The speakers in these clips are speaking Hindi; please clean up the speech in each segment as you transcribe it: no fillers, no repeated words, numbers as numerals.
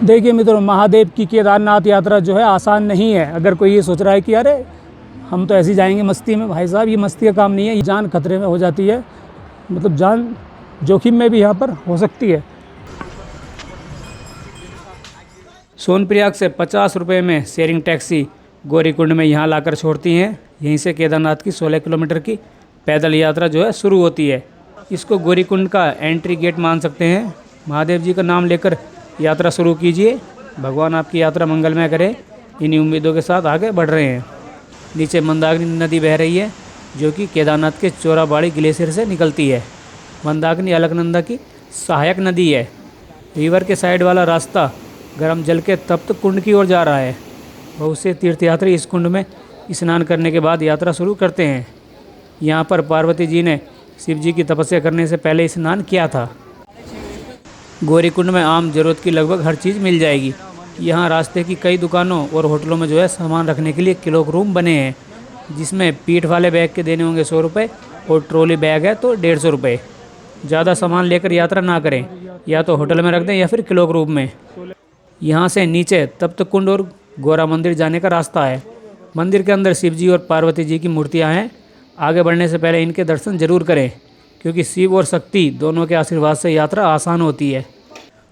देखिए मित्रों, महादेव की केदारनाथ यात्रा जो है आसान नहीं है। अगर कोई ये सोच रहा है कि अरे हम तो ऐसे ही जाएंगे मस्ती में, भाई साहब ये मस्ती का काम नहीं है। जान खतरे में हो जाती है, मतलब जान जोखिम में भी यहाँ पर हो सकती है। सोनप्रयाग से 50 रुपये में शेयरिंग टैक्सी गौरीकुंड में यहाँ लाकर छोड़ती हैं। यहीं से केदारनाथ की 16 किलोमीटर की पैदल यात्रा जो है शुरू होती है। इसको गौरीकुंड का एंट्री गेट मान सकते हैं। महादेव जी का नाम लेकर यात्रा शुरू कीजिए। भगवान आपकी यात्रा मंगलमय करे। इन्हीं उम्मीदों के साथ आगे बढ़ रहे हैं। नीचे मंदाकिनी नदी बह रही है, जो कि केदारनाथ के चोराबाड़ी ग्लेशियर से निकलती है। मंदाकिनी अलकनंदा की सहायक नदी है। रिवर के साइड वाला रास्ता गर्म जल के तप्त कुंड की ओर जा रहा है। बहुत से तीर्थयात्री इस कुंड में स्नान करने के बाद यात्रा शुरू करते हैं। यहाँ पर पार्वती जी ने शिव जी की तपस्या करने से पहले स्नान किया था। गौरीकुंड में आम जरूरत की लगभग हर चीज़ मिल जाएगी। यहाँ रास्ते की कई दुकानों और होटलों में जो है सामान रखने के लिए क्लॉक रूम बने हैं, जिसमें पीठ वाले बैग के देने होंगे 100 रुपये और ट्रॉली बैग है तो 150 रुपये। ज़्यादा सामान लेकर यात्रा ना करें, या तो होटल में रख दें या फिर क्लॉक रूम में। यहाँ से नीचे तप्त कुंड और गौरा मंदिर जाने का रास्ता है। मंदिर के अंदर शिव जी और पार्वती जी की मूर्तियाँ हैं। आगे बढ़ने से पहले इनके दर्शन जरूर करें, क्योंकि शिव और शक्ति दोनों के आशीर्वाद से यात्रा आसान होती है।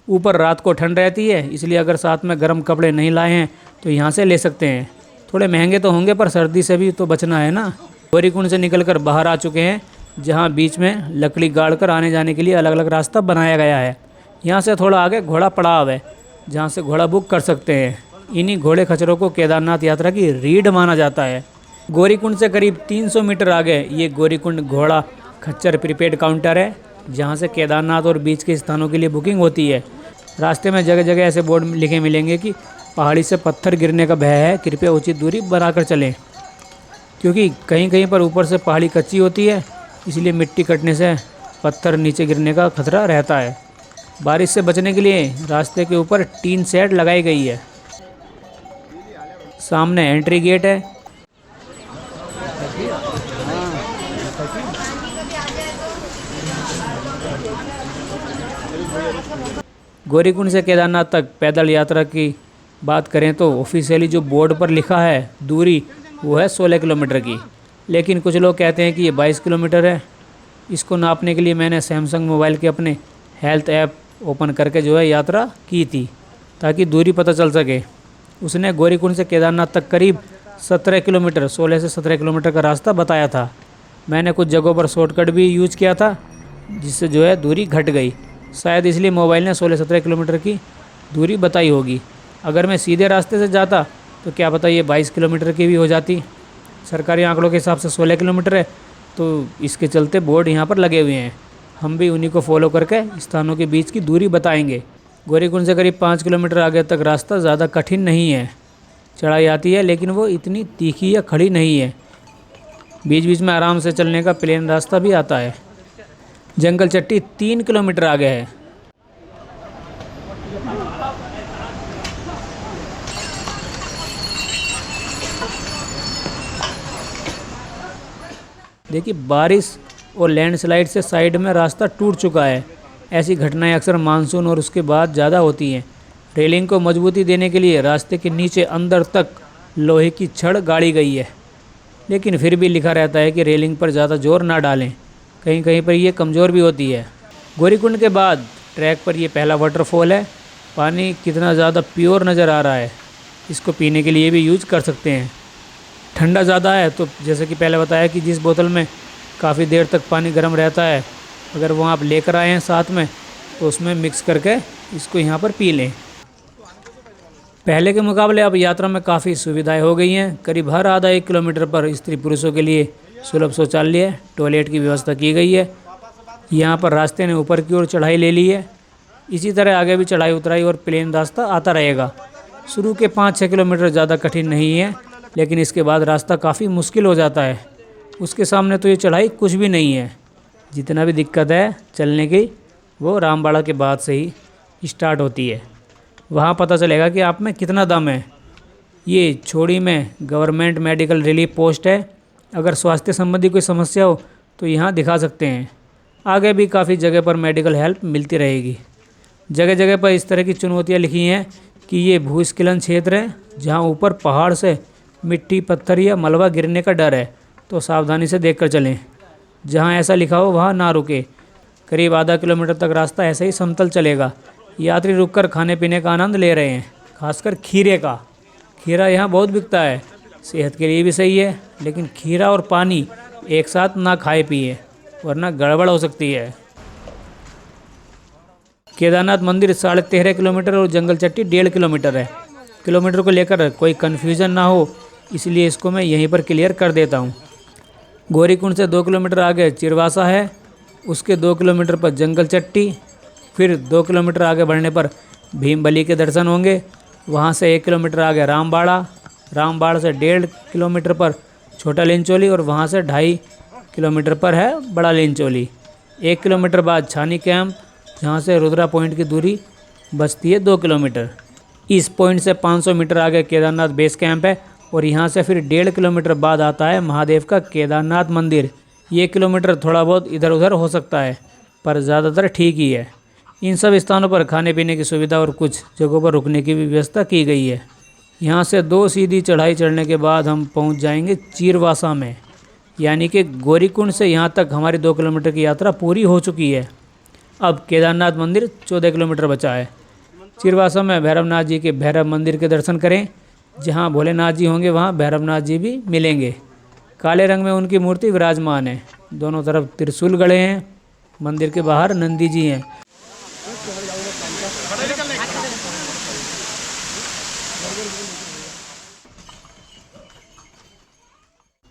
ऊपर रात को ठंड रहती है, इसलिए अगर साथ में गर्म कपड़े नहीं लाए हैं तो यहाँ से ले सकते हैं। थोड़े महंगे तो होंगे, पर सर्दी से भी तो बचना है ना। गौरीकुंड से निकलकर बाहर आ चुके हैं, जहाँ बीच में लकड़ी गाड़ कर आने जाने के लिए अलग अलग रास्ता बनाया गया है। यहाँ से थोड़ा आगे घोड़ा पड़ाव है, जहाँ से घोड़ा बुक कर सकते हैं। इन्हीं घोड़े खच्चरों को केदारनाथ यात्रा की रीढ़ माना जाता है। गौरीकुंड से करीब 300 मीटर आगे ये गौरीकुंड घोड़ा खच्चर प्रीपेड काउंटर है, जहाँ से केदारनाथ और बीच के स्थानों के लिए बुकिंग होती है। रास्ते में जगह जगह ऐसे बोर्ड लिखे मिलेंगे कि पहाड़ी से पत्थर गिरने का भय है, कृपया उचित दूरी बनाकर चलें, क्योंकि कहीं कहीं पर ऊपर से पहाड़ी कच्ची होती है, इसलिए मिट्टी कटने से पत्थर नीचे गिरने का खतरा रहता है। बारिश से बचने के लिए रास्ते के ऊपर टीन शेड लगाई गई है। सामने एंट्री गेट है। गौरीकुंड से केदारनाथ तक पैदल यात्रा की बात करें तो ऑफिशियली जो बोर्ड पर लिखा है दूरी, वो है 16 किलोमीटर की, लेकिन कुछ लोग कहते हैं कि ये 22 किलोमीटर है। इसको नापने के लिए मैंने सैमसंग मोबाइल के अपने हेल्थ ऐप ओपन करके जो है यात्रा की थी, ताकि दूरी पता चल सके। उसने गौरीकुंड से केदारनाथ तक करीब 17 किलोमीटर 16 से 17 किलोमीटर का रास्ता बताया था। मैंने कुछ जगहों पर शॉर्टकट भी यूज किया था, जिससे जो है दूरी घट गई। शायद इसलिए मोबाइल ने 16-17 किलोमीटर की दूरी बताई होगी। अगर मैं सीधे रास्ते से जाता तो क्या पता ये 22 किलोमीटर की भी हो जाती। सरकारी आंकड़ों के हिसाब से 16 किलोमीटर है, तो इसके चलते बोर्ड यहाँ पर लगे हुए हैं। हम भी उन्हीं को फॉलो करके स्थानों के बीच की दूरी बताएंगे। गौरीकुंड से करीब 5 किलोमीटर आगे तक रास्ता ज़्यादा कठिन नहीं है। चढ़ाई आती है, लेकिन वो इतनी तीखी या खड़ी नहीं है। बीच बीच में आराम से चलने का प्लेन रास्ता भी आता है। जंगल चट्टी 3 किलोमीटर आगे है। देखिए, बारिश और लैंडस्लाइड से साइड में रास्ता टूट चुका है। ऐसी घटनाएं अक्सर मानसून और उसके बाद ज़्यादा होती हैं। रेलिंग को मजबूती देने के लिए रास्ते के नीचे अंदर तक लोहे की छड़ गाड़ी गई है, लेकिन फिर भी लिखा रहता है कि रेलिंग पर ज़्यादा जोर ना डालें, कहीं कहीं पर ये कमज़ोर भी होती है। गौरीकुंड के बाद ट्रैक पर ये पहला वाटरफॉल है। पानी कितना ज़्यादा प्योर नज़र आ रहा है। इसको पीने के लिए भी यूज कर सकते हैं। ठंडा ज़्यादा है तो जैसे कि पहले बताया कि जिस बोतल में काफ़ी देर तक पानी गर्म रहता है, अगर वो आप लेकर आए हैं साथ में, तो उसमें मिक्स करके इसको यहाँ पर पी लें। पहले के मुकाबले अब यात्रा में काफ़ी सुविधाएं हो गई हैं। करीब हर आधा 1 किलोमीटर पर स्त्री पुरुषों के लिए सुलभ शौचालय, टॉयलेट की व्यवस्था की गई है। यहाँ पर रास्ते ने ऊपर की ओर चढ़ाई ले ली है। इसी तरह आगे भी चढ़ाई उतराई और प्लेन रास्ता आता रहेगा। शुरू के 5-6 किलोमीटर ज़्यादा कठिन नहीं है, लेकिन इसके बाद रास्ता काफ़ी मुश्किल हो जाता है। उसके सामने तो ये चढ़ाई कुछ भी नहीं है। जितना भी दिक्कत है चलने की, वो रामबाड़ा के बाद से ही स्टार्ट होती है। वहाँ पता चलेगा कि आप में कितना दम है। ये छोड़ी में गवर्नमेंट मेडिकल रिलीफ पोस्ट है। अगर स्वास्थ्य संबंधी कोई समस्या हो तो यहाँ दिखा सकते हैं। आगे भी काफ़ी जगह पर मेडिकल हेल्प मिलती रहेगी। जगह जगह पर इस तरह की चुनौतियाँ लिखी हैं कि ये भूस्खलन क्षेत्र है जहाँ ऊपर पहाड़ से मिट्टी पत्थर या मलबा गिरने का डर है, तो सावधानी से देखकर चलें। जहाँ ऐसा लिखा हो वहाँ ना रुके। करीब आधा किलोमीटर तक रास्ता ऐसे ही समतल चलेगा। यात्री रुककर खाने पीने का आनंद ले रहे हैं, खासकर खीरे का। खीरा यहाँ बहुत बिकता है, सेहत के लिए भी सही है, लेकिन खीरा और पानी एक साथ ना खाए पिए वरना गड़बड़ हो सकती है। केदारनाथ मंदिर 13.5 किलोमीटर और जंगल चट्टी 1.5 किलोमीटर है। किलोमीटर को लेकर कोई कन्फ्यूज़न ना हो, इसलिए इसको मैं यहीं पर क्लियर कर देता हूँ। गौरीकुंड से 2 किलोमीटर आगे चिरवासा है, उसके 2 किलोमीटर पर जंगल चट्टी, फिर 2 किलोमीटर आगे बढ़ने पर भीमबली के दर्शन होंगे। वहाँ से 1 किलोमीटर आगे रामबाड़ा, रामबाड़ा से 1.5 किलोमीटर पर छोटा लिंचोली और वहाँ से 2.5 किलोमीटर पर है बड़ा लिंचोली। 1 किलोमीटर बाद छानी कैंप, जहाँ से रुद्रा पॉइंट की दूरी बचती है 2 किलोमीटर। इस पॉइंट से 500 मीटर आगे केदारनाथ बेस कैंप है और यहाँ से फिर 1.5 किलोमीटर बाद आता है महादेव का केदारनाथ मंदिर। ये किलोमीटर थोड़ा बहुत इधर उधर हो सकता है, पर ज़्यादातर ठीक ही है। इन सब स्थानों पर खाने पीने की सुविधा और कुछ जगहों पर रुकने की भी व्यवस्था की गई है। यहाँ से 2 सीधी चढ़ाई चढ़ने के बाद हम पहुँच जाएंगे चिरवासा में, यानी कि गौरीकुंड से यहाँ तक हमारी 2 किलोमीटर की यात्रा पूरी हो चुकी है। अब केदारनाथ मंदिर 14 किलोमीटर बचा है। चिरवासा में भैरवनाथ जी के भैरव मंदिर के दर्शन करें। जहाँ भोलेनाथ जी होंगे वहाँ भैरवनाथ जी भी मिलेंगे। काले रंग में उनकी मूर्ति विराजमान है, दोनों तरफ त्रिशूल गड़े हैं। मंदिर के बाहर नंदी जी हैं।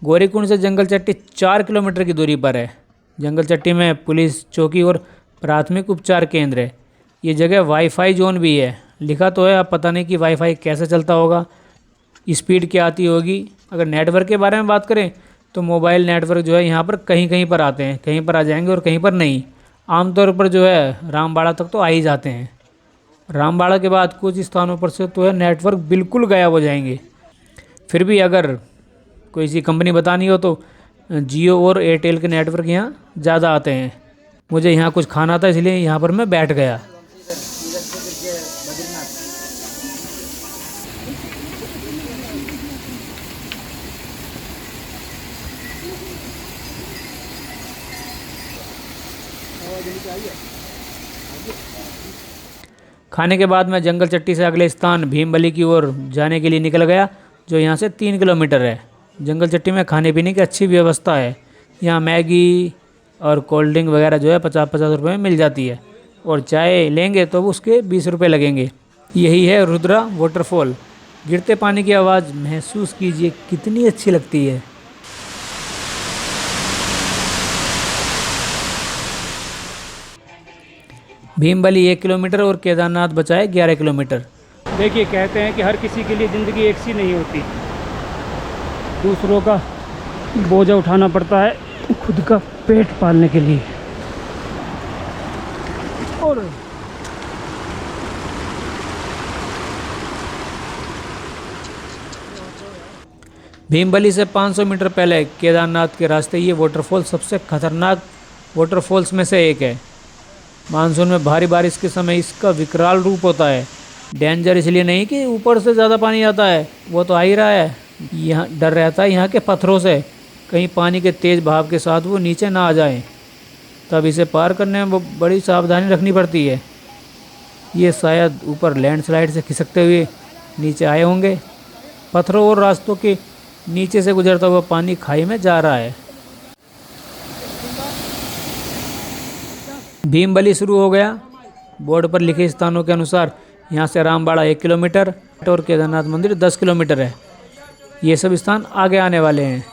गौरीकुंड से जंगल चट्टी 4 किलोमीटर की दूरी पर है। जंगल चट्टी में पुलिस चौकी और प्राथमिक उपचार केंद्र है। ये जगह वाईफाई जोन भी है। लिखा तो है, अब पता नहीं कि वाईफाई कैसे चलता होगा, स्पीड क्या आती होगी। अगर नेटवर्क के बारे में बात करें तो मोबाइल नेटवर्क जो है यहाँ पर कहीं कहीं पर आते हैं, कहीं पर आ जाएंगे और कहीं पर नहीं। आमतौर पर जो है रामबाड़ा तक तो आ ही जाते हैं। रामबाड़ा के बाद कुछ स्थानों पर से तो है नेटवर्क बिल्कुल गायब हो जाएंगे। फिर भी अगर कोई सी कंपनी बतानी हो तो जियो और एयरटेल के नेटवर्क यहाँ ज़्यादा आते हैं। मुझे यहाँ कुछ खाना था, इसलिए यहाँ पर मैं बैठ गया। खाने के बाद मैं जंगल चट्टी से अगले स्थान भीमबली की ओर जाने के लिए निकल गया, जो यहाँ से 3 किलोमीटर है। जंगल चट्टी में खाने पीने की अच्छी व्यवस्था है। यहाँ मैगी और कोल्ड ड्रिंक वगैरह जो है 50-50 रुपये में मिल जाती है, और चाय लेंगे तो उसके 20 रुपये लगेंगे। यही है रुद्रा वाटरफॉल। गिरते पानी की आवाज़ महसूस कीजिए, कितनी अच्छी लगती है। भीमबली 1 किलोमीटर और केदारनाथ बचा है 11 किलोमीटर। देखिए, कहते हैं कि हर किसी के लिए ज़िंदगी एक सी नहीं होती। दूसरों का बोझा उठाना पड़ता है खुद का पेट पालने के लिए। और भीमबली से 500 मीटर पहले केदारनाथ के रास्ते ये वाटरफॉल सबसे खतरनाक वाटरफॉल्स में से एक है। मानसून में भारी बारिश के समय इसका विकराल रूप होता है। डेंजर इसलिए नहीं कि ऊपर से ज़्यादा पानी आता है, वो तो आ ही रहा है। यहाँ डर रहता है यहाँ के पत्थरों से, कहीं पानी के तेज़ बहाव के साथ वो नीचे ना आ जाए। तब इसे पार करने में बड़ी सावधानी रखनी पड़ती है। ये शायद ऊपर लैंडस्लाइड से खिसकते हुए नीचे आए होंगे। पत्थरों और रास्तों के नीचे से गुजरता हुआ पानी खाई में जा रहा है। भीमबली शुरू हो गया। बोर्ड पर लिखे स्थानों के अनुसार यहाँ से रामबाड़ा 1 किलोमीटर और केदारनाथ मंदिर 10 किलोमीटर है। ये सब स्थान आगे आने वाले हैं।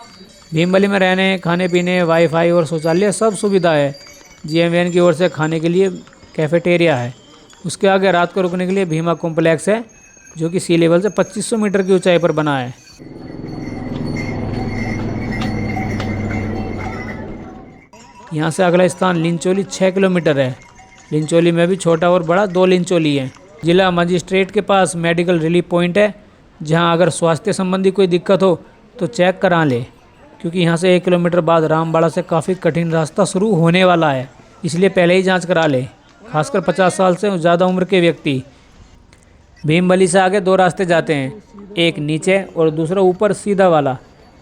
भीमबली में रहने, खाने पीने, वाईफाई और शौचालय सब सुविधा है। GMVN की ओर से खाने के लिए कैफेटेरिया है। उसके आगे रात को रुकने के लिए भीमा कॉम्प्लेक्स है, जो कि सी लेवल से 2500 मीटर की ऊंचाई पर बना है। यहाँ से अगला स्थान लिंचोली 6 किलोमीटर है। लिंचोली में भी छोटा और बड़ा 2 लिंचोली हैं। जिला मजिस्ट्रेट के पास मेडिकल रिलीफ पॉइंट है, जहाँ अगर स्वास्थ्य संबंधी कोई दिक्कत हो तो चेक करा ले, क्योंकि यहाँ से 1 किलोमीटर बाद रामबाड़ा से काफ़ी कठिन रास्ता शुरू होने वाला है, इसलिए पहले ही जांच करा ले। खासकर 50 साल से ज़्यादा उम्र के व्यक्ति। भीमबली से आगे 2 रास्ते जाते हैं, एक नीचे और दूसरा ऊपर सीधा वाला।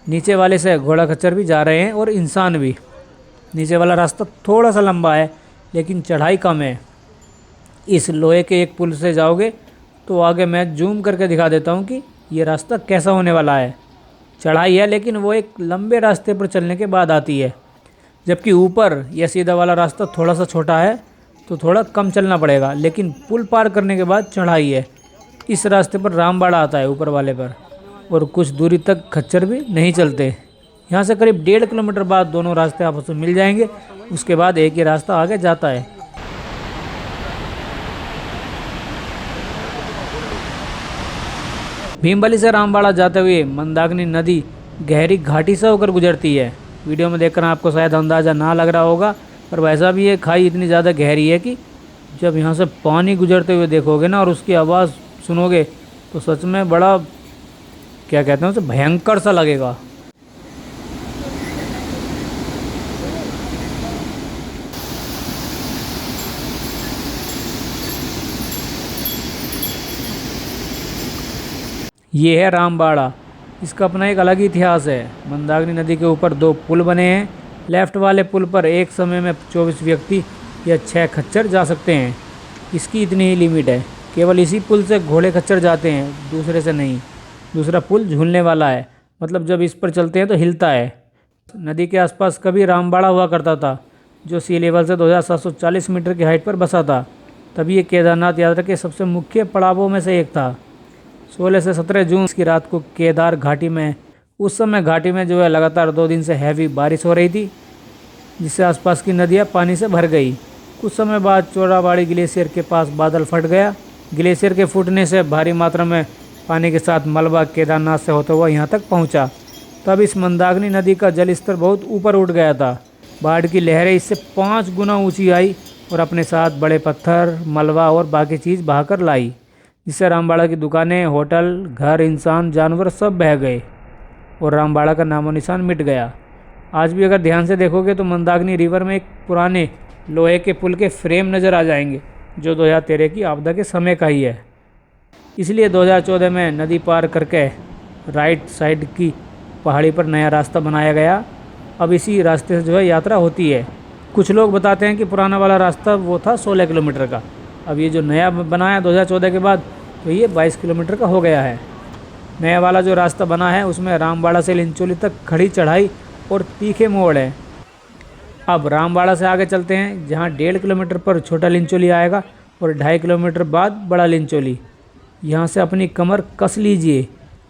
नीचे वाले से घोड़ा खच्चर भी जा रहे हैं और इंसान भी। नीचे वाला रास्ता थोड़ा सा लंबा है लेकिन चढ़ाई कम है। इस लोहे के एक पुल से जाओगे तो आगे मैं जूम करके दिखा देता हूँ कि ये रास्ता कैसा होने वाला है। चढ़ाई है लेकिन वो एक लंबे रास्ते पर चलने के बाद आती है, जबकि ऊपर यह सीधा वाला रास्ता थोड़ा सा छोटा है तो थोड़ा कम चलना पड़ेगा, लेकिन पुल पार करने के बाद चढ़ाई है। इस रास्ते पर रामबाड़ा आता है ऊपर वाले पर, और कुछ दूरी तक खच्चर भी नहीं चलते। यहाँ से करीब 1.5 किलोमीटर बाद दोनों रास्ते आपस में मिल जाएंगे, उसके बाद एक ही रास्ता आगे जाता है। भीमबली से रामबाड़ा जाते हुए मंदाकिनी नदी गहरी घाटी से होकर गुजरती है। वीडियो में देखकर आपको शायद अंदाज़ा ना लग रहा होगा, पर वैसा भी ये खाई इतनी ज़्यादा गहरी है कि जब यहाँ से पानी गुजरते हुए देखोगे ना और उसकी आवाज़ सुनोगे तो सच में बड़ा, क्या कहते हैं उसे, भयंकर सा लगेगा। ये है रामबाड़ा। इसका अपना एक अलग ही इतिहास है। मंदाकिनी नदी के ऊपर 2 पुल बने हैं। लेफ्ट वाले पुल पर एक समय में 24 व्यक्ति या 6 खच्चर जा सकते हैं। इसकी इतनी ही लिमिट है। केवल इसी पुल से घोड़े खच्चर जाते हैं, दूसरे से नहीं। दूसरा पुल झूलने वाला है, मतलब जब इस पर चलते हैं तो हिलता है। नदी के आसपास कभी रामबाड़ा हुआ करता था, जो सी लेवल से 2740 मीटर की हाइट पर बसा था। तभी ये केदारनाथ यात्रा के सबसे मुख्य पड़ावों में से एक था। 16 से 17 जून की रात को केदार घाटी में, उस समय घाटी में जो है लगातार 2 दिन से हैवी बारिश हो रही थी, जिससे आसपास की नदियां पानी से भर गई। कुछ समय बाद चोराबाड़ी ग्लेशियर के पास बादल फट गया। ग्लेशियर के फूटने से भारी मात्रा में पानी के साथ मलबा केदारनाथ से होता हुआ यहाँ तक पहुँचा। तब इस मंदाकिनी नदी का जल स्तर बहुत ऊपर उठ गया था। बाढ़ की लहरें इससे 5 गुना ऊँची आई और अपने साथ बड़े पत्थर, मलबा और बाकी चीज़ बहाकर लाई, जिससे रामबाड़ा की दुकानें, होटल, घर, इंसान, जानवर सब बह गए और रामबाड़ा का नामो निशान मिट गया। आज भी अगर ध्यान से देखोगे तो मंदाकिनी रिवर में एक पुराने लोहे के पुल के फ्रेम नज़र आ जाएंगे, जो 2013 की आपदा के समय का ही है। इसलिए 2014 में नदी पार करके राइट साइड की पहाड़ी पर नया रास्ता बनाया गया। अब इसी रास्ते से जो है यात्रा होती है। कुछ लोग बताते हैं कि पुराना वाला रास्ता वो था 16 किलोमीटर का। अब ये जो नया बनाया 2014 के बाद, तो ये 22 किलोमीटर का हो गया है। नया वाला जो रास्ता बना है उसमें रामबाड़ा से लिंचोली तक खड़ी चढ़ाई और तीखे मोड़ है। अब रामबाड़ा से आगे चलते हैं, जहाँ 1.5 किलोमीटर पर छोटा लिंचोली आएगा और 2.5 किलोमीटर बाद बड़ा लिंचोली। यहाँ से अपनी कमर कस लीजिए,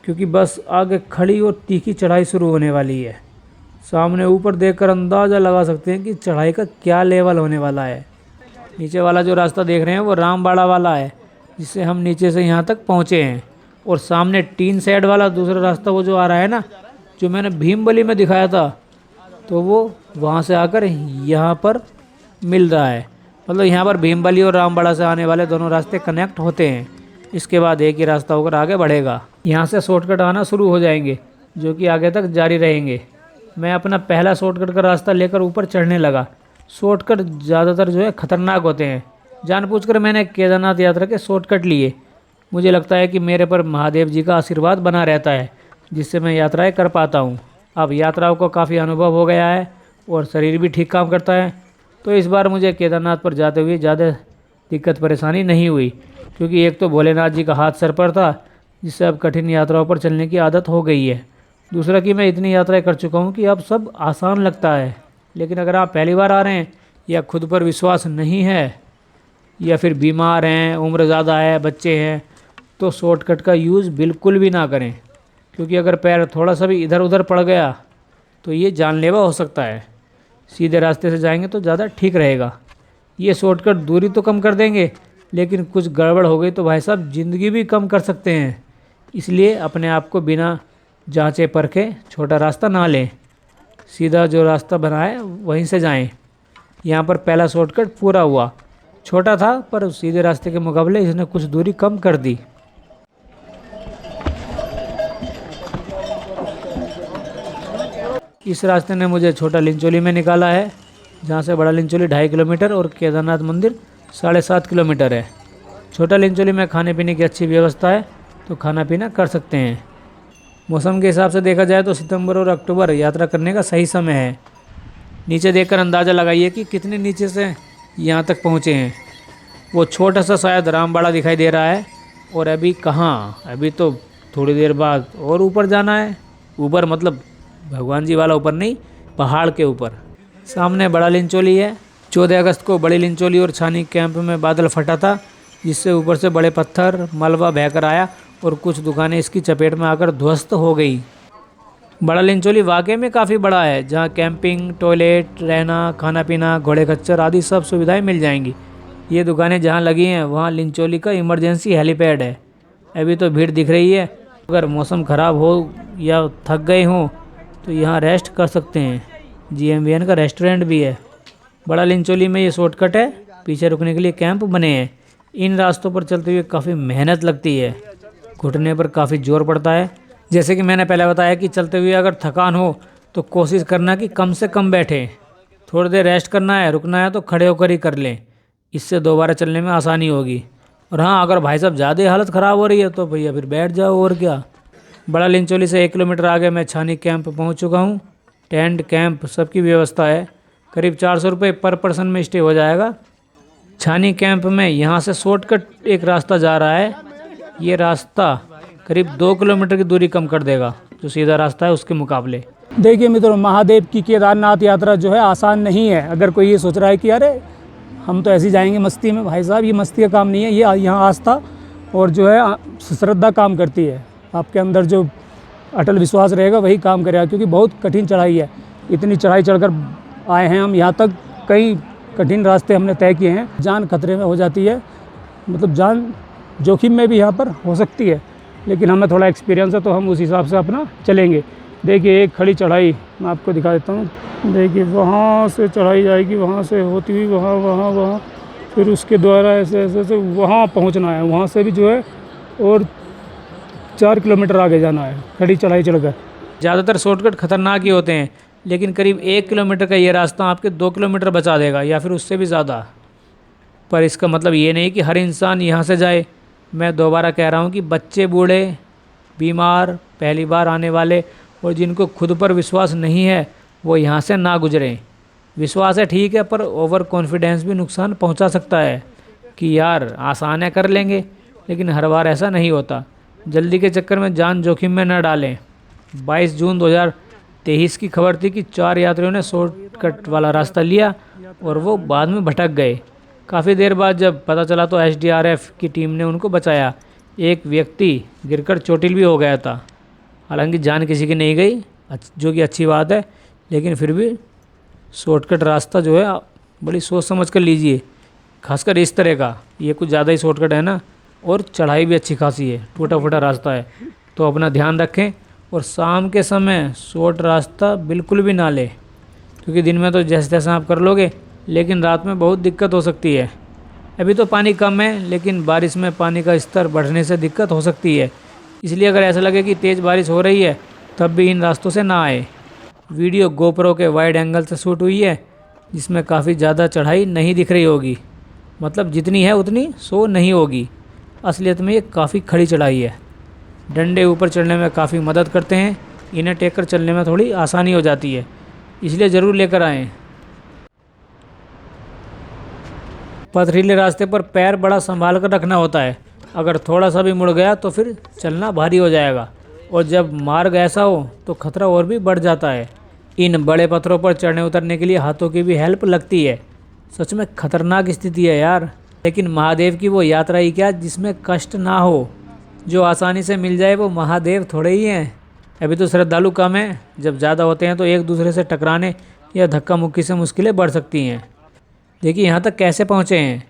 क्योंकि बस आगे खड़ी और तीखी चढ़ाई शुरू होने वाली है। सामने ऊपर देखकर अंदाज़ा लगा सकते हैं कि चढ़ाई का क्या लेवल होने वाला है। नीचे वाला जो रास्ता देख रहे हैं वो रामबाड़ा वाला है, जिससे हम नीचे से यहाँ तक पहुँचे हैं। और सामने टीन शेड वाला दूसरा रास्ता वो जो आ रहा है ना, जो मैंने भीमबली में दिखाया था, तो वो वहाँ से आकर यहाँ पर मिल रहा है। मतलब यहाँ पर भीमबली और रामबाड़ा से आने वाले दोनों रास्ते कनेक्ट होते हैं। इसके बाद एक ही रास्ता होकर आगे बढ़ेगा। यहाँ से शॉर्टकट आना शुरू हो जाएंगे, जो कि आगे तक जारी रहेंगे। मैं अपना पहला शॉर्टकट का रास्ता लेकर ऊपर चढ़ने लगा। शॉर्टकट ज़्यादातर जो है ख़तरनाक होते हैं। जानबूझकर मैंने केदारनाथ यात्रा के शॉर्टकट लिए। मुझे लगता है कि मेरे पर महादेव जी का आशीर्वाद बना रहता है, जिससे मैं यात्राएं कर पाता हूँ। अब यात्राओं को काफ़ी अनुभव हो गया है और शरीर भी ठीक काम करता है, तो इस बार मुझे केदारनाथ पर जाते हुए ज़्यादा दिक्कत परेशानी नहीं हुई, क्योंकि एक तो भोलेनाथ जी का हाथ सर पर था, जिससे अब कठिन यात्राओं पर चलने की आदत हो गई है। दूसरा कि मैं इतनी यात्राएं कर चुका हूँ कि अब सब आसान लगता है। लेकिन अगर आप पहली बार आ रहे हैं या खुद पर विश्वास नहीं है या फिर बीमार हैं, उम्र ज़्यादा है, बच्चे हैं, तो शॉर्टकट का यूज़ बिल्कुल भी ना करें, क्योंकि अगर पैर थोड़ा सा भी इधर उधर पड़ गया तो ये जानलेवा हो सकता है। सीधे रास्ते से जाएंगे तो ज़्यादा ठीक रहेगा। ये शॉर्टकट दूरी तो कम कर देंगे, लेकिन कुछ गड़बड़ हो गई तो भाई साहब ज़िंदगी भी कम कर सकते हैं। इसलिए अपने आप को बिना जांचे परखे छोटा रास्ता ना लें। सीधा जो रास्ता बना है वहीं से जाएं। यहाँ पर पहला शॉर्टकट पूरा हुआ। छोटा था पर सीधे रास्ते के मुकाबले इसने कुछ दूरी कम कर दी। इस रास्ते ने मुझे छोटा लिंचोली में निकाला है, जहाँ से बड़ा लिंचोली 2.5 किलोमीटर और केदारनाथ मंदिर 7.5 किलोमीटर है। छोटा लिंचोली में खाने पीने की अच्छी व्यवस्था है, तो खाना पीना कर सकते हैं। मौसम के हिसाब से देखा जाए तो सितंबर और अक्टूबर यात्रा करने का सही समय है। नीचे देखकर अंदाज़ा लगाइए कि कितने नीचे से यहाँ तक पहुँचे हैं। वो छोटा सा शायद रामबाड़ा दिखाई दे रहा है, और अभी कहाँ, अभी तो थोड़ी देर बाद और ऊपर जाना है। ऊपर मतलब भगवान जी वाला ऊपर नहीं, पहाड़ के ऊपर। सामने बड़ा लिंचोली है। 14 अगस्त को बड़ी लिंचोली और छानी कैंप में बादल फटा था, जिससे ऊपर से बड़े पत्थर मलबा बहकर आया और कुछ दुकानें इसकी चपेट में आकर ध्वस्त हो गई। बड़ा लिंचोली वाकई में काफ़ी बड़ा है, जहाँ कैंपिंग, टॉयलेट, रहना, खाना पीना, घोड़े खच्चर आदि सब सुविधाएं मिल जाएंगी। ये दुकानें जहाँ लगी हैं वहाँ लिंचोली का इमरजेंसी हेलीपैड है। अभी तो भीड़ दिख रही है। अगर मौसम ख़राब हो या थक गए हों तो यहाँ रेस्ट कर सकते हैं। GMBN का रेस्टोरेंट भी है। बड़ा लिंचोली में ये शॉर्टकट है, पीछे रुकने के लिए कैंप बने हैं। इन रास्तों पर चलते हुए काफ़ी मेहनत लगती है, घुटने पर काफ़ी जोर पड़ता है। जैसे कि मैंने पहले बताया कि चलते हुए अगर थकान हो तो कोशिश करना कि कम से कम बैठें। थोड़ी देर रेस्ट करना है, रुकना है तो खड़े होकर ही कर लें, इससे दोबारा चलने में आसानी होगी। और हाँ, अगर भाई साहब ज़्यादा हालत ख़राब हो रही है तो भैया फिर बैठ जाओ, और क्या। बड़ा लिंचोली से 1 किलोमीटर आगे मैं छानी कैंप पहुँच चुका हूँ। टेंट कैंप सबकी व्यवस्था है। करीब 400 रुपये पर पर्सन में स्टे हो जाएगा। छानी कैंप में यहाँ से शॉर्टकट एक रास्ता जा रहा है। ये रास्ता करीब 2 किलोमीटर की दूरी कम कर देगा, जो सीधा रास्ता है उसके मुकाबले। देखिए मित्रों, महादेव की केदारनाथ यात्रा जो है आसान नहीं है। अगर कोई ये सोच रहा है कि अरे हम तो ऐसे ही जाएंगे मस्ती में, भाई साहब ये मस्ती का काम नहीं है। ये यहाँ आस्था और जो है श्रद्धा काम करती है। आपके अंदर जो अटल विश्वास रहेगा वही काम करेगा, क्योंकि बहुत कठिन चढ़ाई है। इतनी चढ़ाई चढ़कर आए हैं हम यहाँ तक। कई कठिन रास्ते हमने तय किए हैं। जान खतरे में हो जाती है, मतलब जान जोखिम में भी यहाँ पर हो सकती है, लेकिन हमें थोड़ा एक्सपीरियंस है तो हम उस हिसाब से अपना चलेंगे। देखिए एक खड़ी चढ़ाई मैं आपको दिखा देता हूँ। देखिए वहाँ से चढ़ाई जाएगी, वहाँ से होती हुई वहाँ, फिर उसके द्वारा ऐसे ऐसे वहाँ पहुँचना है। वहाँ से भी जो है और 4 किलोमीटर आगे जाना है खड़ी चढ़ाई चढ़कर। ज़्यादातर शॉर्टकट खतरनाक ही होते हैं, लेकिन करीब 1 किलोमीटर का ये रास्ता आपके 2 किलोमीटर बचा देगा, या फिर उससे भी ज़्यादा। पर इसका मतलब ये नहीं कि हर इंसान यहाँ से जाए। मैं दोबारा कह रहा हूँ कि बच्चे, बूढ़े, बीमार, पहली बार आने वाले और जिनको खुद पर विश्वास नहीं है वो यहाँ से ना गुजरें। विश्वास है ठीक है, पर ओवर कॉन्फिडेंस भी नुकसान पहुँचा सकता है कि यार आसान है कर लेंगे, लेकिन हर बार ऐसा नहीं होता। जल्दी के चक्कर में जान जोखिम में न डालें। 22 जून 2023 की खबर थी कि 4 यात्रियों ने शॉर्टकट वाला रास्ता लिया और वो बाद में भटक गए। काफ़ी देर बाद जब पता चला तो SDRF की टीम ने उनको बचाया। एक व्यक्ति गिरकर चोटिल भी हो गया था। हालांकि जान किसी की नहीं गई, जो कि अच्छी बात है, लेकिन फिर भी शॉर्टकट रास्ता जो है बड़ी सोच समझ कर लीजिए, खासकर इस तरह का। ये कुछ ज़्यादा ही शॉर्टकट है ना, और चढ़ाई भी अच्छी खासी है, टूटा फूटा रास्ता है, तो अपना ध्यान रखें। और शाम के समय शॉर्ट रास्ता बिल्कुल भी ना लें, क्योंकि दिन में तो जैसे तैसे आप कर लोगे, लेकिन रात में बहुत दिक्कत हो सकती है। अभी तो पानी कम है, लेकिन बारिश में पानी का स्तर बढ़ने से दिक्कत हो सकती है। इसलिए अगर ऐसा लगे कि तेज़ बारिश हो रही है तब भी इन रास्तों से ना आए। वीडियो GoPro के वाइड एंगल से शूट हुई है, जिसमें काफ़ी ज़्यादा चढ़ाई नहीं दिख रही होगी, मतलब जितनी है उतनी शो नहीं होगी। असलियत में ये काफ़ी खड़ी चढ़ाई है। डंडे ऊपर चढ़ने में काफ़ी मदद करते हैं, इन्हें टेक कर चलने में थोड़ी आसानी हो जाती है, इसलिए ज़रूर लेकर आएँ। पथरीले रास्ते पर पैर बड़ा संभाल कर रखना होता है। अगर थोड़ा सा भी मुड़ गया तो फिर चलना भारी हो जाएगा, और जब मार्ग ऐसा हो तो खतरा और भी बढ़ जाता है। इन बड़े पत्थरों पर चढ़ने उतरने के लिए हाथों की भी हेल्प लगती है। सच में खतरनाक स्थिति है यार, लेकिन महादेव की वो यात्रा ही क्या जिसमें कष्ट ना हो। जो आसानी से मिल जाए वो महादेव थोड़े ही हैं। अभी तो श्रद्धालु कम हैं, जब ज़्यादा होते हैं तो एक दूसरे से टकराने या धक्का मुक्की से मुश्किलें बढ़ सकती हैं। देखिए यहाँ तक कैसे पहुँचे हैं।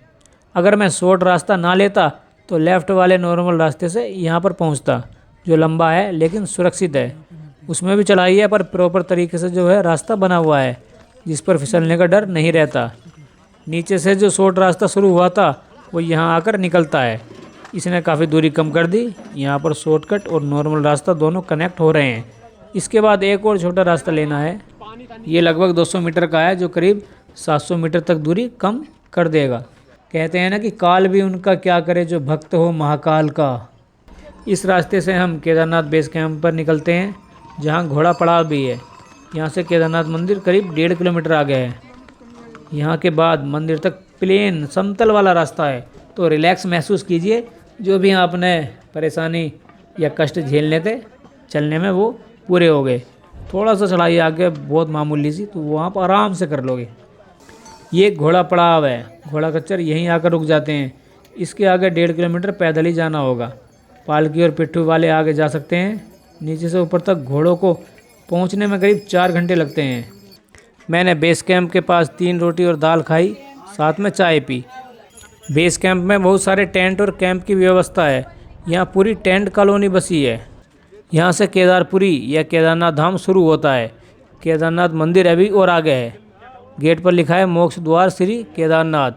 अगर मैं शॉर्ट रास्ता ना लेता तो लेफ़्ट वाले नॉर्मल रास्ते से यहाँ पर पहुँचता, जो लंबा है लेकिन सुरक्षित है। उसमें भी चढ़ाई है, पर प्रॉपर तरीके से जो है रास्ता बना हुआ है, जिस पर फिसलने का डर नहीं रहता। नीचे से जो शॉर्ट रास्ता शुरू हुआ था वो यहाँ आकर निकलता है। इसने काफ़ी दूरी कम कर दी। यहाँ पर शॉर्टकट और नॉर्मल रास्ता दोनों कनेक्ट हो रहे हैं। इसके बाद एक और छोटा रास्ता लेना है। ये लगभग 200 मीटर का है, जो करीब 700 मीटर तक दूरी कम कर देगा। कहते हैं ना कि काल भी उनका क्या करे जो भक्त हो महाकाल का। इस रास्ते से हम केदारनाथ बेस कैंप पर निकलते हैं, जहाँ घोड़ा पड़ाव भी है। यहाँ से केदारनाथ मंदिर करीब 1.5 किलोमीटर आगे है। यहाँ के बाद मंदिर तक प्लेन समतल वाला रास्ता है, तो रिलैक्स महसूस कीजिए। जो भी आपने परेशानी या कष्ट झेलने थे चलने में, वो पूरे हो गए। थोड़ा सा चढ़ाई आगे बहुत मामूली सी, तो वो आप आराम से कर लोगे। ये घोड़ा पड़ाव है, घोड़ा खच्चर यहीं आकर रुक जाते हैं। इसके आगे 1.5 किलोमीटर पैदल ही जाना होगा। पालकी और पिट्ठू वाले आगे जा सकते हैं। नीचे से ऊपर तक घोड़ों को पहुंचने में करीब 4 घंटे लगते हैं। मैंने बेस कैंप के पास 3 रोटी और दाल खाई, साथ में चाय पी। बेस कैंप में बहुत सारे टेंट और कैंप की व्यवस्था है। यहाँ पूरी टेंट कॉलोनी बसी है। यहाँ से केदारपुरी या केदारनाथ धाम शुरू होता है। केदारनाथ मंदिर अभी और आगे है। गेट पर लिखा है मोक्ष द्वार श्री केदारनाथ।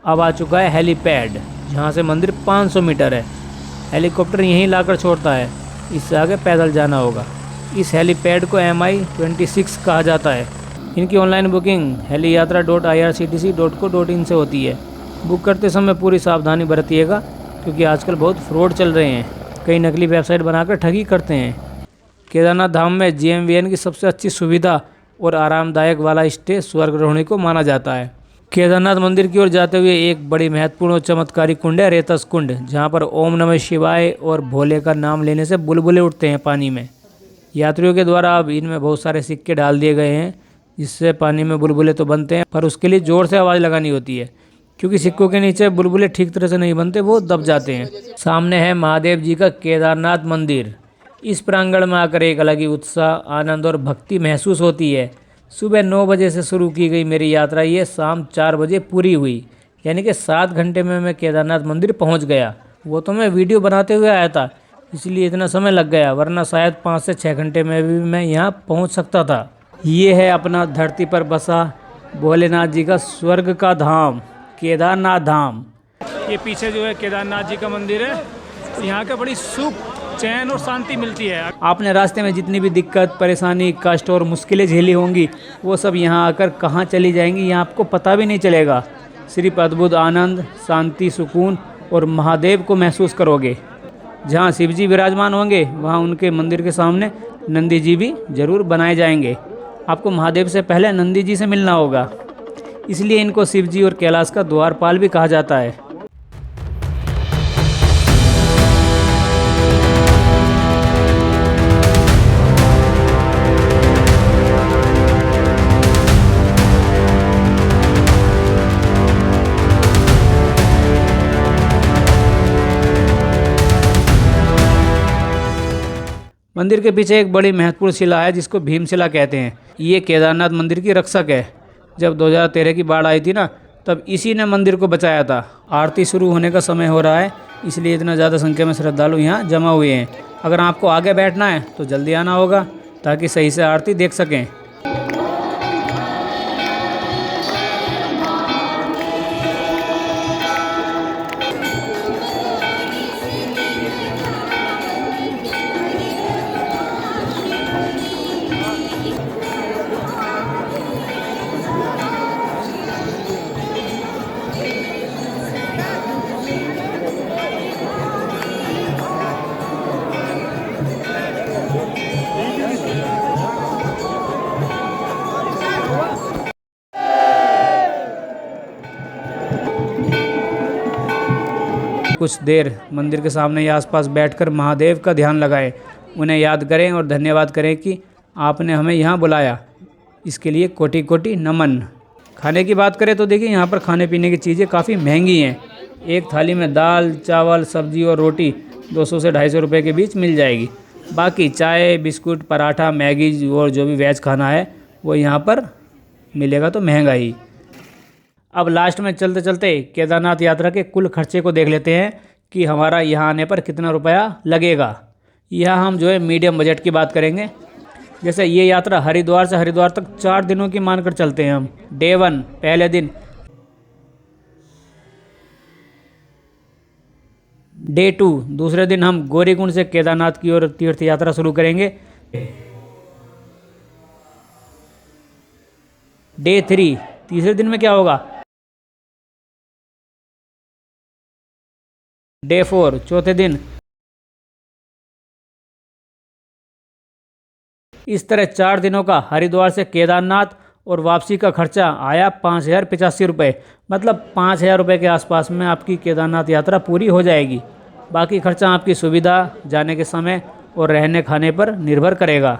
अब आ चुका है हेलीपैड, जहाँ से मंदिर 500 मीटर है। हेलीकॉप्टर यहीं लाकर छोड़ता है, इससे आगे पैदल जाना होगा। इस हेलीपैड को MI-26 कहा जाता है। इनकी ऑनलाइन बुकिंग heliyatra.irctc.co.in से होती है। बुक करते समय पूरी सावधानी बरतिएगा, क्योंकि आजकल बहुत फ्रॉड चल रहे हैं। कई नकली वेबसाइट बनाकर ठगी करते हैं। केदारनाथ धाम में GMVN की सबसे अच्छी सुविधा और आरामदायक वाला स्टे स्वर्गरोहिणी को माना जाता है। केदारनाथ मंदिर की ओर जाते हुए एक बड़ी महत्वपूर्ण और चमत्कारी कुंड है, रेतस कुंड, जहाँ पर ओम नमः शिवाय और भोले का नाम लेने से बुलबुले उठते हैं पानी में। यात्रियों के द्वारा अब इनमें बहुत सारे सिक्के डाल दिए गए हैं, जिससे पानी में बुलबुले तो बनते हैं, पर उसके लिए ज़ोर से आवाज़ लगानी होती है, क्योंकि सिक्कों के नीचे बुलबुले ठीक तरह से नहीं बनते, वो दब जाते हैं। सामने है महादेव जी का केदारनाथ मंदिर। इस प्रांगण में आकर एक अलग ही उत्साह, आनंद और भक्ति महसूस होती है। सुबह 9 बजे से शुरू की गई मेरी यात्रा ये शाम 4 बजे पूरी हुई, यानी कि 7 घंटे में मैं केदारनाथ मंदिर पहुंच गया। वो तो मैं वीडियो बनाते हुए आया था, इसलिए इतना समय लग गया, वरना शायद 5 से 6 घंटे में भी मैं यहाँ पहुँच सकता था। ये है अपना धरती पर बसा भोलेनाथ जी का स्वर्ग का धाम, केदारनाथ धाम। ये पीछे जो है केदारनाथ जी का मंदिर है। यहाँ का बड़ी सुख, चैन और शांति मिलती है। आपने रास्ते में जितनी भी दिक्कत, परेशानी, कष्ट और मुश्किलें झेली होंगी, वो सब यहाँ आकर कहाँ चली जाएंगी, यहाँ आपको पता भी नहीं चलेगा। सिर्फ अद्भुत आनंद, शांति, सुकून और महादेव को महसूस करोगे। जहाँ शिव जी विराजमान होंगे, वहाँ उनके मंदिर के सामने नंदी जी भी जरूर बनाए जाएंगे। आपको महादेव से पहले नंदी जी से मिलना होगा, इसलिए इनको शिव जी और कैलाश का द्वारपाल भी कहा जाता है। मंदिर के पीछे एक बड़ी महत्वपूर्ण शिला है, जिसको भीमशिला कहते हैं। ये केदारनाथ मंदिर की रक्षक है। जब 2013 की बाढ़ आई थी ना, तब इसी ने मंदिर को बचाया था। आरती शुरू होने का समय हो रहा है, इसलिए इतना ज़्यादा संख्या में श्रद्धालु यहाँ जमा हुए हैं। अगर आपको आगे बैठना है तो जल्दी आना होगा, ताकि सही से आरती देख सकें। कुछ देर मंदिर के सामने या आसपास बैठकर महादेव का ध्यान लगाएं, उन्हें याद करें और धन्यवाद करें कि आपने हमें यहाँ बुलाया। इसके लिए कोटि कोटि नमन। खाने की बात करें तो देखिए, यहाँ पर खाने पीने की चीज़ें काफ़ी महंगी हैं। एक थाली में दाल, चावल, सब्जी और रोटी 200 से 250 रुपये के बीच मिल जाएगी। बाकी चाय, बिस्कुट, पराठा, मैगी और जो भी वेज खाना है वो यहाँ पर मिलेगा, तो महंगा ही। अब लास्ट में चलते चलते केदारनाथ यात्रा के कुल खर्चे को देख लेते हैं कि हमारा यहाँ आने पर कितना रुपया लगेगा। यहाँ हम जो है मीडियम बजट की बात करेंगे। जैसे ये यात्रा हरिद्वार से हरिद्वार तक 4 दिनों की मानकर चलते हैं हम। डे 1 पहले दिन, डे 2 दूसरे दिन हम गौरीकुंड से केदारनाथ की ओर तीर्थ यात्रा शुरू करेंगे। डे 3 तीसरे दिन में क्या होगा, डे 4 चौथे दिन इस तरह 4 दिनों का हरिद्वार से केदारनाथ और वापसी का खर्चा आया 5,085 रुपये। मतलब 5,000 रुपये के आसपास में आपकी केदारनाथ यात्रा पूरी हो जाएगी। बाकी खर्चा आपकी सुविधा, जाने के समय और रहने खाने पर निर्भर करेगा।